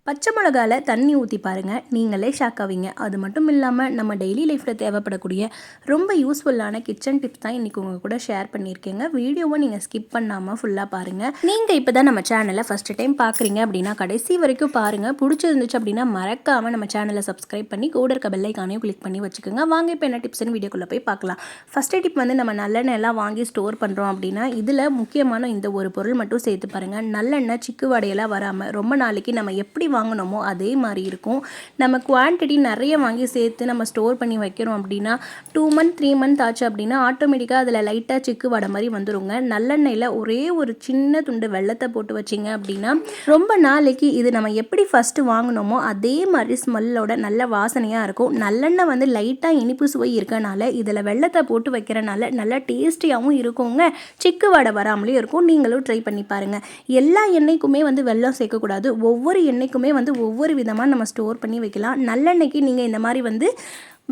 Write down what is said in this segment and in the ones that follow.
பச்சை மிளகால தண்ணி ஊற்றி பாருங்கள், நீங்களே ஷாக் ஆவீங்க. அது மட்டும் இல்லாமல் நம்ம டெய்லி லைஃப்பில் தேவைப்படக்கூடிய ரொம்ப யூஸ்ஃபுல்லான கிச்சன் டிப்ஸ் தான் இன்றைக்கி உங்கள் கூட ஷேர் பண்ணியிருக்கேங்க. வீடியோவை நீங்கள் ஸ்கிப் பண்ணாமல் ஃபுல்லாக பாருங்கள். நீங்கள் இப்போ தான் நம்ம சேனலை ஃபஸ்ட்டு டைம் பார்க்குறீங்க அப்படின்னா கடைசி வரைக்கும் பாருங்கள். பிடிச்சிருந்துச்சு அப்படின்னா மறக்காமல் நம்ம சேனலை சப்ஸ்கிரைப் பண்ணி கூட இருக்க பெல் ஐக்கானையும் கிளிக் பண்ணி வச்சுக்கோங்க. வாங்க இப்போ என்ன டிப்ஸ்னு வீடியோக்குள்ளே போய் பார்க்கலாம். ஃபஸ்ட்டு டிப் வந்து நம்ம நல்லெண்ணெய் எல்லாம் வாங்கி ஸ்டோர் பண்ணுறோம் அப்படின்னா இதில் முக்கியமான இந்த ஒரு பொருள் மட்டும் சேர்த்து பாருங்கள். நல்லெண்ணெய் சிக்கு வடையெல்லாம் வராமல் ரொம்ப நாளைக்கு நம்ம எப்படி வாங்கினோமோ அதே மாதிரி இருக்கும். நம்ம குவான்டிட்டி நிறைய வாங்கி சேர்த்து நம்ம ஸ்டோர் பண்ணி வைக்கிறோம் அப்படின்னா 2 month 3 month ஆச்சு அப்படின்னா ஆட்டோமேட்டிக்காக அதில் லைட்டாக சிக்கு வடை மாதிரி வந்துருங்க. நல்லெண்ணெயில் ஒரே ஒரு சின்ன துண்டு வெள்ளத்தை போட்டு வச்சிங்க அப்படின்னா ரொம்ப நாளைக்கு இது நம்ம எப்படி ஃபஸ்ட்டு வாங்கினோமோ அதே மாதிரி ஸ்மெல்லோட நல்ல வாசனையாக இருக்கும். நல்லெண்ணெய் வந்து லைட்டாக இனிப்பு சுவை இருக்கனால இதில் வெள்ளத்தை போட்டு வைக்கிறனால நல்லா டேஸ்டியாகவும் இருக்குங்க. சிக்கு வடை வராமலே இருக்கும். நீங்களும் ட்ரை பண்ணி பாருங்கள். எல்லா எண்ணெய்க்குமே வந்து வெல்லம் சேர்க்கக்கூடாது. ஒவ்வொரு எண்ணெய்க்குமே வந்து ஒவ்வொரு விதமாக நம்ம ஸ்டோர் பண்ணி வைக்கலாம். நல்லெண்ணெய்க்கு நீங்கள் இந்த மாதிரி வந்து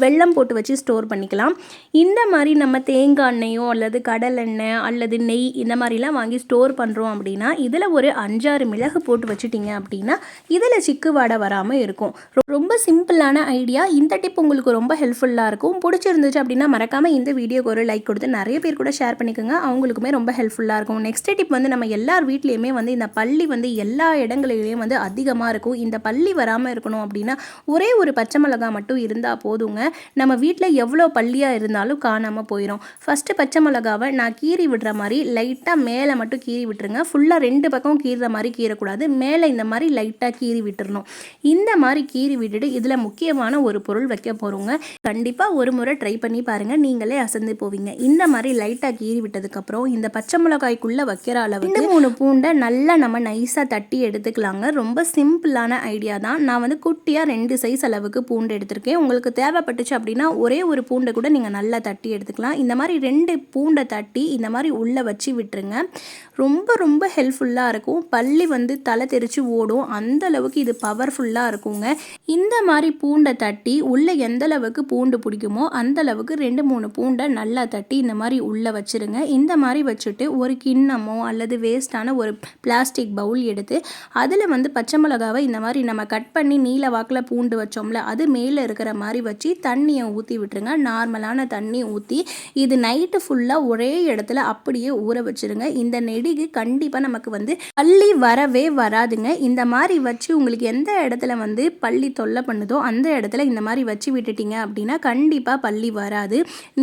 வெல்லம் போட்டு வச்சு ஸ்டோர் பண்ணிக்கலாம். இந்த மாதிரி நம்ம தேங்காய் எண்ணெயோ அல்லது கடலெண்ணெய் அல்லது நெய் இந்த மாதிரிலாம் வாங்கி ஸ்டோர் பண்ணுறோம் அப்படின்னா இதில் ஒரு 5-6 மிளகு போட்டு வச்சுட்டிங்க அப்படின்னா இதில் சிக்கு வாடை வராமல் இருக்கும். ரொம்ப சிம்பிளான ஐடியா. இந்த டிப் உங்களுக்கு ரொம்ப ஹெல்ப்ஃபுல்லாக இருக்கும். பிடிச்சிருந்துச்சு அப்படின்னா மறக்காமல் இந்த வீடியோக்கு ஒரு லைக் கொடுத்து நிறைய பேர் கூட ஷேர் பண்ணிக்கோங்க. அவங்களுக்குமே ரொம்ப ஹெல்ப்ஃபுல்லாக இருக்கும். நெக்ஸ்ட் டிப் வந்து நம்ம எல்லார் வீட்லேயுமே வந்து இந்த பல்லி வந்து எல்லா இடங்களிலையும் வந்து அதிகமாக இருக்கும். இந்த பல்லி வராமல் இருக்கணும் அப்படின்னா ஒரே ஒரு பச்சை மிளகாய் மட்டும் இருந்தால் போதுங்க. நம்ம வீட்டில் எவ்வளோ பள்ளியாக இருந்தாலும் காணாமல் போயிடும். ஃபஸ்ட்டு பச்சை மிளகாவை நான் கீறி விடுற மாதிரி லைட்டாக மேலே மட்டும் கீறி விட்டுருங்க. ஃபுல்லாக 2 பக்கம் கீறுற மாதிரி கீறக்கூடாது. மேலே இந்த மாதிரி லைட்டாக கீறி விட்டுறணும். இந்த மாதிரி கீறி விட்டுட்டு இதில் முக்கியமான ஒரு பொருள் வைக்க போகிறோங்க. கண்டிப்பாக ஒரு முறை ட்ரை பண்ணி பாருங்கள். நீங்களே அசந்து போவீங்க. இந்த மாதிரி லைட்டாக கீறி விட்டதுக்கப்புறம் இந்த பச்சை மிளகாய்க்குள்ளே வைக்கிற அளவு 2-3 பூண்டை நல்லா நம்ம நைஸாக தட்டி எடுத்துக்கலாங்க. ரொம்ப சிம்பிளான ஐடியா தான். நான் வந்து குட்டியாக 2 சைஸ் அளவுக்கு பூண்டு எடுத்திருக்கேன். உங்களுக்கு தேவைப்பட்டுச்சு அப்படின்னா ஒரே ஒரு பூண்டை கூட நீங்கள் நல்லா தட்டி எடுத்துக்கலாம். இந்த மாதிரி 2 பூண்டை தட்டி இந்த மாதிரி உள்ளே வச்சு விட்டுருங்க. ரொம்ப ரொம்ப ஹெல்ப்ஃபுல்லாக இருக்கும். பல்லி வந்து தலை தெரிச்சு ஓடும். அந்த அளவுக்கு இது பவர்ஃபுல்லாக இருக்குங்க. இந்த மாதிரி பூண்டை தட்டி உள்ளே எந்த அளவுக்கு பூண்டு பிடிக்குமோ அந்த அளவுக்கு 2-3 பூண்டை நல்லா தட்டி இந்த மாதிரி உள்ளே வச்சுருங்க. இந்த மாதிரி வச்சுட்டு ஒரு கிண்ணமோ அல்லது வேஸ்ட்டான ஒரு பிளாஸ்டிக் பவுல் எடுத்து அதில் வந்து பச்சை மிளகாவை இந்த மாதிரி நம்ம கட் பண்ணி நீல வாக்கில் பூண்டு வச்சோம்ல அது மேலே இருக்கிற மாதிரி வச்சு தண்ணியை ஊற்றி விட்டுருங்க. நார்மலான தண்ணி ஊற்றி இது நைட்டு ஃபுல்லாக ஒரே இடத்துல அப்படியே ஊற வச்சுருங்க. இந்த நெடிக்கு கண்டிப்பாக நமக்கு வந்து பல்லி வரவே வராதுங்க. இந்த மாதிரி வச்சு உங்களுக்கு எந்த இடத்துல வந்து பல்லி தொல்லை பண்ணுதோ அந்த இடத்துல இந்த மாதிரி வச்சு விட்டுட்டீங்க அப்படின்னா கண்டிப்பாக பல்லி வராது.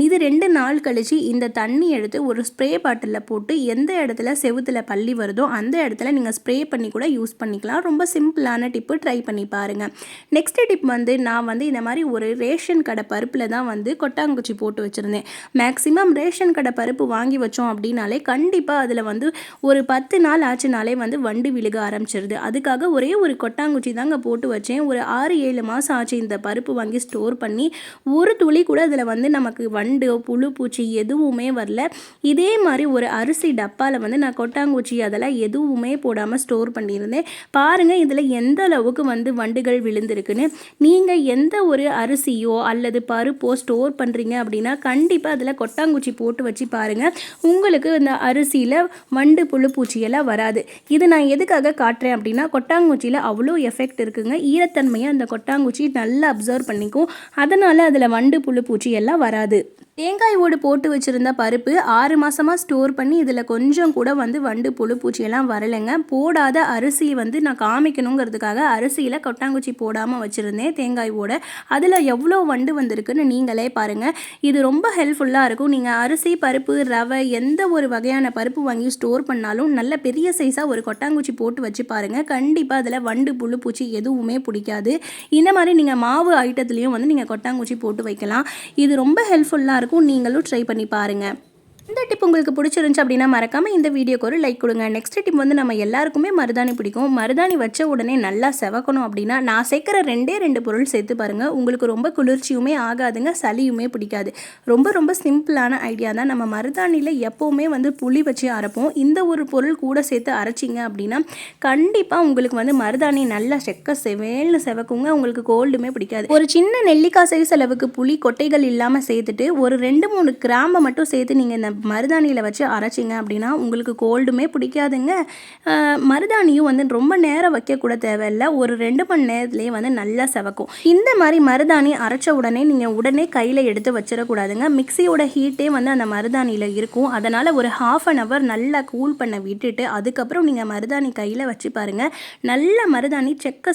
இது 2 நாள் கழிச்சு இந்த தண்ணி எடுத்து ஒரு ஸ்ப்ரே பாட்டிலில் போட்டு எந்த இடத்துல செவுத்துல பல்லி வருதோ அந்த இடத்துல நீங்கள் ஸ்ப்ரே பண்ணி கூட யூஸ் பண்ணிக்கலாம். ரொம்ப சிம்பிளான டிப்பு. ட்ரை பண்ணி பாருங்கள். நெக்ஸ்ட் டிப் வந்து நான் வந்து இந்த மாதிரி ஒரு ரேஷன் கடை பருப்பில் தான் வந்து கொட்டாங்குச்சி போட்டு வச்சுருந்தேன். மேக்ஸிமம் ரேஷன் கடை பருப்பு வாங்கி வச்சோம் அப்படின்னாலே கண்டிப்பாக அதில் வந்து ஒரு 10 நாள் ஆச்சுனாலே வந்து வண்டு விழுக ஆரம்பிச்சிருது. அதுக்காக ஒரே ஒரு கொட்டாங்குச்சி தாங்க போட்டு வச்சேன். ஒரு 6-7 மாதம் ஆச்சு இந்த பருப்பு வாங்கி ஸ்டோர் பண்ணி. ஒரு துளி கூட இதில் வந்து நமக்கு வண்டு புழு பூச்சி எதுவுமே வரல. இதே மாதிரி ஒரு அரிசி டப்பாவில் வந்து நான் கொட்டாங்குச்சி அதெல்லாம் எதுவுமே போடாமல் ஸ்டோர் பண்ணியிருந்தேன். பாருங்கள் இதில் எந்த அளவுக்கு வந்து வண்டுகள் விழுந்திருக்குன்னு. நீங்கள் எந்த ஒரு அரிசியோ அல்லது பருப்போ ஸ்டோர் பண்ணுறீங்க அப்படின்னா கண்டிப்பாக அதில் கொட்டாங்குச்சி போட்டு வச்சு பாருங்கள். உங்களுக்கு இந்த அரிசியில் வண்டு புழு பூச்சியெல்லாம் வராது. இது நான் எதுக்காக காட்டுறேன் அப்படின்னா கொட்டாங்குச்சியில் அவ்வளோ எஃபெக்ட் இருக்குங்க. ஈரத்தன்மையை அந்த கொட்டாங்குச்சி நல்லா அப்சர்வ் பண்ணிக்கும். அதனால் அதில் வண்டு புழு பூச்சி எல்லாம் வராது. தேங்காய் ஓடு போட்டு வச்சுருந்த பருப்பு 6 மாதமாக ஸ்டோர் பண்ணி இதில் கொஞ்சம் கூட வந்து வண்டு புழு பூச்சியெல்லாம் வரலைங்க. போடாத அரிசியை வந்து நான் காமிக்கணுங்கிறதுக்காக அரிசியில் கொட்டாங்குச்சி போடாமல் வச்சுருந்தேன் தேங்காய் ஓட. அதில் எவ்வளோ வண்டு வந்திருக்குன்னு நீங்களே பாருங்கள். இது ரொம்ப ஹெல்ப்ஃபுல்லாக இருக்கும். நீங்கள் அரிசி பருப்பு ரவை எந்த ஒரு வகையான பருப்பு வாங்கி ஸ்டோர் பண்ணாலும் நல்ல பெரிய சைஸாக ஒரு கொட்டாங்குச்சி போட்டு வச்சு பாருங்கள். கண்டிப்பாக அதில் வண்டு புழு பூச்சி எதுவுமே பிடிக்காது. இந்த மாதிரி நீங்கள் மாவு ஐட்டத்துலேயும் வந்து நீங்கள் கொட்டாங்குச்சி போட்டு வைக்கலாம். இது ரொம்ப ஹெல்ப்ஃபுல்லாக இருக்கும். நீங்களும் ட்ரை பண்ணி பாருங்கள். இந்த டிப் உங்களுக்கு பிடிச்சிருந்துச்சு அப்படின்னா மறக்காமல் இந்த வீடியோக்கு ஒரு லைக் கொடுங்க. நெக்ஸ்ட் டிப் வந்து நம்ம எல்லாருக்குமே மருதாணி பிடிக்கும். மருதாணி வச்ச உடனே நல்லா செவக்கணும் அப்படின்னா நான் சேர்க்குற 2 பொருள் சேர்த்து பாருங்கள். உங்களுக்கு ரொம்ப குளிர்ச்சியுமே ஆகாதுங்க, சளியுமே பிடிக்காது. ரொம்ப ரொம்ப சிம்பிளான ஐடியா தான். நம்ம மருதாணியில் எப்போவுமே வந்து புளி வச்சு அரைப்போம். இந்த ஒரு பொருள் கூட சேர்த்து அரைச்சிங்க அப்படின்னா கண்டிப்பாக உங்களுக்கு வந்து மருதாணி நல்லா செவேல்னு செவக்குங்க. உங்களுக்கு கோல்டுமே பிடிக்காது. ஒரு சின்ன நெல்லிக்காய் சைஸ் அளவுக்கு புளி கொட்டைகள் இல்லாமல் சேர்த்துட்டு ஒரு 2-3 கிராம்பை மட்டும் சேர்த்து நீங்கள் இந்த மருதாணியில் வச்சு அரைச்சிங்க அப்படின்னா உங்களுக்கு கோல்டுமே பிடிக்காதுங்க. மருதாணியும் வந்து ரொம்ப நேரம் வைக்கக்கூட தேவையில்லை, ஒரு 2 மணி நேரத்துலேயே வந்து நல்லா செவக்கும். இந்த மாதிரி மருதாணி அரைச்ச உடனே நீங்கள் உடனே கையில் எடுத்து வச்சிடக்கூடாதுங்க. மிக்சியோட ஹீட்டே வந்து அந்த மருதாணியில் இருக்கும். அதனால் ஒரு 1/2 hour நல்லா கூல் பண்ண விட்டுட்டு அதுக்கப்புறம் நீங்கள் மருதாணி கையில் வச்சு பாருங்கள். நல்ல மருதாணி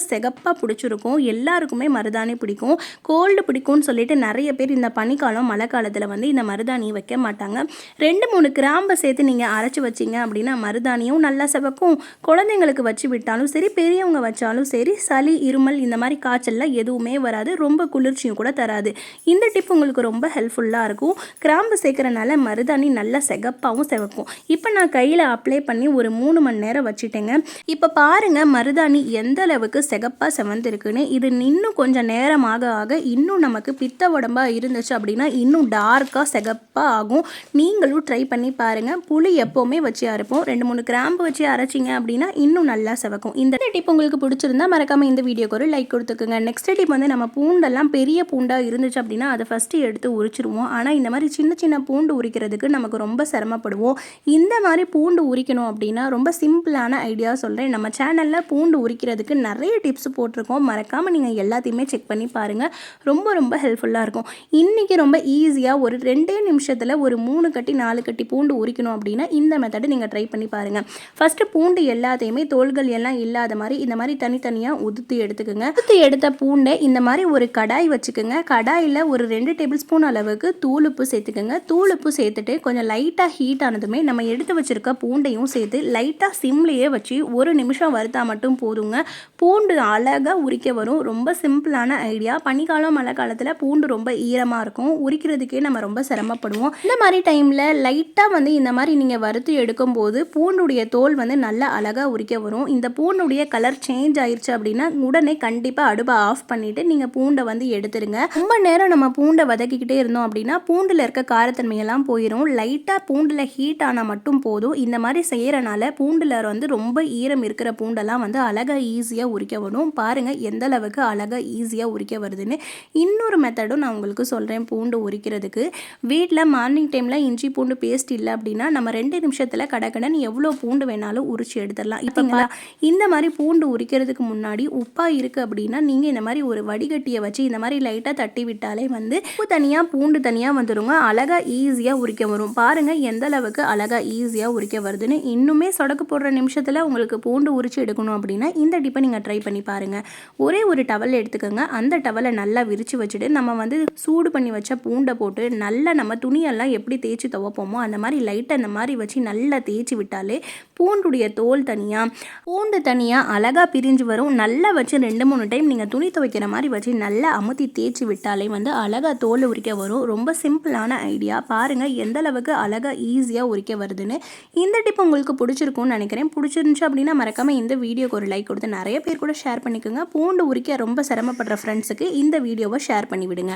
சிகப்பாக பிடிச்சிருக்கும். எல்லாருக்குமே மருதாணி பிடிக்கும். கோல்டு பிடிக்கும்னு சொல்லிட்டு நிறைய பேர் இந்த பனிக்காலம் மழை காலத்தில் வந்து இந்த மருதாணி வைக்க மாட்டாங்க. 2-3 கிராம்பை சேர்த்து நீங்கள் அரைச்சி வச்சிங்க அப்படின்னா மருதாணியும் நல்லா செவக்கும். குழந்தைங்களுக்கு வச்சு விட்டாலும் சரி, பெரியவங்க வச்சாலும் சரி, சளி இருமல் இந்த மாதிரி காய்ச்சல்லாம் எதுவுமே வராது. ரொம்ப குளிர்ச்சியும் கூட தராது. இந்த டிப் உங்களுக்கு ரொம்ப ஹெல்ப்ஃபுல்லாக இருக்கும். கிராம்பு சேர்க்குறனால மருதாணி நல்லா செகப்பாகவும் செவக்கும். இப்போ நான் கையில் அப்ளை பண்ணி ஒரு 3 மணி நேரம் வச்சுட்டேங்க. இப்போ பாருங்கள் மருதாணி எந்த அளவுக்கு செகப்பாக செவந்திருக்குன்னு. இது இன்னும் கொஞ்சம் நேரம் ஆக ஆக இன்னும் நமக்கு பித்த உடம்பாக இருந்துச்சு அப்படின்னா இன்னும் டார்க்காக செகப்பாக ஆகும். நீங்களும் ட்ரை பண்ணி பாருங்கள். புளி எப்போவுமே வச்சு அரைப்போம், 2-3 கிராம்பு வச்சு அரைச்சிங்க அப்படின்னா இன்னும் நல்லா செவக்கும். இந்த டிப் உங்களுக்கு பிடிச்சிருந்தா மறக்காமல் இந்த வீடியோக்கு ஒரு லைக் கொடுத்துக்குங்க. நெக்ஸ்ட் டிப் வந்து நம்ம பூண்டெல்லாம் பெரிய பூண்டாக இருந்துச்சு அப்படின்னா அதை ஃபஸ்ட்டு எடுத்து உரிச்சிருவோம். ஆனால் இந்த மாதிரி சின்ன சின்ன பூண்டு உரிக்கிறதுக்கு நமக்கு ரொம்ப சிரமப்படுவோம். இந்த மாதிரி பூண்டு உரிக்கணும் அப்படின்னா ரொம்ப சிம்பிளான ஐடியா சொல்கிறேன். நம்ம சேனலில் பூண்டு உரிக்கிறதுக்கு நிறைய டிப்ஸ் போட்டிருக்கோம். மறக்காமல் நீங்கள் எல்லாத்தையுமே செக் பண்ணி பாருங்கள். ரொம்ப ரொம்ப ஹெல்ப்ஃபுல்லாக இருக்கும். இன்றைக்கி ரொம்ப ஈஸியாக ஒரு 2 நிமிஷத்தில் ஒரு 3 கட்டி 4 கட்டி பூண்டு உரிக்கணும் அப்படின்னா இந்த மெத்தடை நீங்கள் ட்ரை பண்ணி பாருங்கள். ஃபஸ்ட்டு பூண்டு எல்லாத்தையுமே தோள்கள் எல்லாம் இல்லாத மாதிரி இந்த மாதிரி தனித்தனியாக உதுத்து எடுத்துக்கோங்க. உதுத்து எடுத்த பூண்டை இந்த மாதிரி ஒரு கடாய் வச்சுக்கோங்க. கடாயில் ஒரு 2 டேபிள் ஸ்பூன் அளவுக்கு தூளுப்பு சேர்த்துக்கோங்க. தூளுப்பு சேர்த்துட்டு கொஞ்சம் லைட்டாக ஹீட் ஆனதுமே நம்ம எடுத்து வச்சுருக்க பூண்டையும் சேர்த்து லைட்டாக சிம்லேயே வச்சு 1 நிமிஷம் வறுத்தா மட்டும் போதுங்க. பூண்டு அழகாக உரிக்க வரும். ரொம்ப சிம்பிளான ஐடியா. பனிக்காலம் மழை காலத்தில் பூண்டு ரொம்ப ஈரமாக இருக்கும், உரிக்கிறதுக்கே நம்ம ரொம்ப சிரமப்படுவோம். இந்த மாதிரி டைமில் லைட்டாக வந்து இந்த மாதிரி நீங்கள் வறுத்து எடுக்கும்போது பூண்டுடைய தோல் வந்து நல்லா அழகாக உரிக்க வரும். இந்த பூண்டுடைய கலர் சேஞ்ச் ஆயிடுச்சு அப்படின்னா உடனே கண்டிப்பாக அடுப்பை ஆஃப் பண்ணிவிட்டு நீங்கள் பூண்டை வந்து எடுத்துருங்க. ரொம்ப நேரம் நம்ம பூண்டை வதக்கிக்கிட்டே இருந்தோம் அப்படின்னா பூண்டில் இருக்க காரத்தன்மையெல்லாம் போயிடும். லைட்டாக பூண்டில் ஹீட் ஆனால் மட்டும் போதும். இந்த மாதிரி செய்கிறனால பூண்டில் வந்து ரொம்ப ஈரம் இருக்கிற பூண்டெல்லாம் வந்து அழகாக ஈஸியாக உரிக்க வரும். பாருங்கள் எந்த அளவுக்கு அழகாக ஈஸியாக உரிக்க வருதுன்னு. இன்னொரு மெத்தடும் நான் உங்களுக்கு சொல்கிறேன். பூண்டு உரிக்கிறதுக்கு வீட்டில் மார்னிங் டைமில் இஞ்சி பூண்டு பேஸ்ட் இல்லை அப்படின்னா நம்ம 2 நிமிஷத்தில் கடகடன் எவ்வளோ பூண்டு வேணாலும் உரிச்சு எடுத்துடலாம். இப்போங்களா இந்த மாதிரி பூண்டு உரிக்கிறதுக்கு முன்னாடி உப்பாக இருக்குது அப்படின்னா நீங்கள் இந்த மாதிரி ஒரு வடிகட்டியை வச்சு இந்த மாதிரி லைட்டாக தட்டி விட்டாலே வந்து உப்பு தனியாக பூண்டு தனியாக வந்துடுங்க. அழகாக ஈஸியாக உரிக்க வரும். பாருங்கள் எந்த அளவுக்கு அழகாக ஈஸியாக உரிக்க வருதுன்னு. இன்னுமே சொடக்கு போடுற நிமிஷத்தில் உங்களுக்கு பூண்டு உரிச்சு எடுக்கணும் அப்படின்னா இந்த டிப்பை நீங்கள் ட்ரை பண்ணி பாருங்கள். ஒரே ஒரு டவல் எடுத்துக்கோங்க. அந்த டவலை நல்லா விரித்து வச்சுட்டு நம்ம வந்து சூடு பண்ணி வச்ச பூண்டை போட்டு நல்லா நம்ம துணியெல்லாம் எப்படி தேய்ச்சி துவைப்போமோ அந்த மாதிரி லைட்டாக அந்த மாதிரி வச்சு நல்லா தேய்ச்சி விட்டாலே பூண்டுடைய தோல் தனியாக பூண்டு தனியாக அழகாக பிரிஞ்சு வரும். நல்லா வச்சு 2-3 டைம் நீங்கள் துணி துவைக்கிற மாதிரி வச்சு நல்லா அமுத்தி தேய்ச்சி விட்டாலே வந்து அழகாக தோல் உரிக்க வரும். ரொம்ப சிம்பிளான ஐடியா. பாருங்கள் எந்த அளவுக்கு அழகாக ஈஸியாக உரிக்க வருதுன்னு. இந்த டிப் உங்களுக்கு பிடிச்சிருக்கும்னு நினைக்கிறேன். பிடிச்சிருந்துச்சு அப்படின்னா மறக்காமல் இந்த வீடியோக்கு ஒரு லைக் கொடுத்து நிறைய பேர் கூட ஷேர் பண்ணிக்கோங்க. பூண்டு உரிக்க ரொம்ப சிரமப்படுற ஃப்ரெண்ட்ஸுக்கு இந்த வீடியோவை ஷேர் பண்ணிவிடுங்க.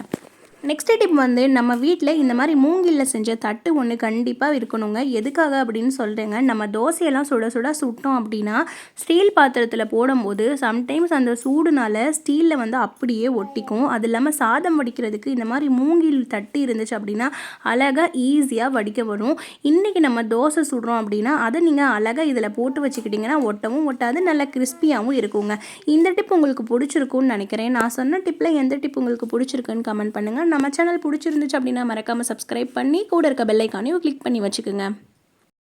நெக்ஸ்ட் டிப் வந்து நம்ம வீட்டில் இந்த மாதிரி மூங்கிலில் செஞ்ச தட்டு ஒன்று கண்டிப்பாக இருக்கணுங்க. எதுக்காக அப்படின்னு சொல்கிறேங்க, நம்ம தோசையெல்லாம் சுட சுட சுட்டோம் அப்படின்னா ஸ்டீல் பாத்திரத்தில் போடும்போது சம்டைம்ஸ் அந்த சூடுனால ஸ்டீலில் வந்து அப்படியே ஒட்டிக்கும். அது இல்லாமல் சாதம் வடிக்கிறதுக்கு இந்த மாதிரி மூங்கில் தட்டு இருந்துச்சு அப்படின்னா அழகாக ஈஸியாக வடிக்க வரும். இன்றைக்கி நம்ம தோசை சுடுறோம் அப்படின்னா அதை நீங்கள் அழகாக இதில் போட்டு வச்சுக்கிட்டிங்கன்னா ஒட்டவும் ஒட்டாது, நல்லா கிறிஸ்பியாகவும் இருக்குங்க. இந்த டிப் உங்களுக்கு பிடிச்சிருக்குன்னு நினைக்கிறேன். நான் சொன்ன டிப்பில் எந்த டிப் உங்களுக்கு பிடிச்சிருக்குன்னு கமெண்ட் பண்ணுங்கள். நம்ம சேனல் பிடிச்சிருந்துச்சு அப்படின்னா மறக்காமல் சப்ஸ்கிரைப் பண்ணி கூட இருக்க பெல் ஐக்கானையும் கிளிக் பண்ணி வச்சுக்கோங்க.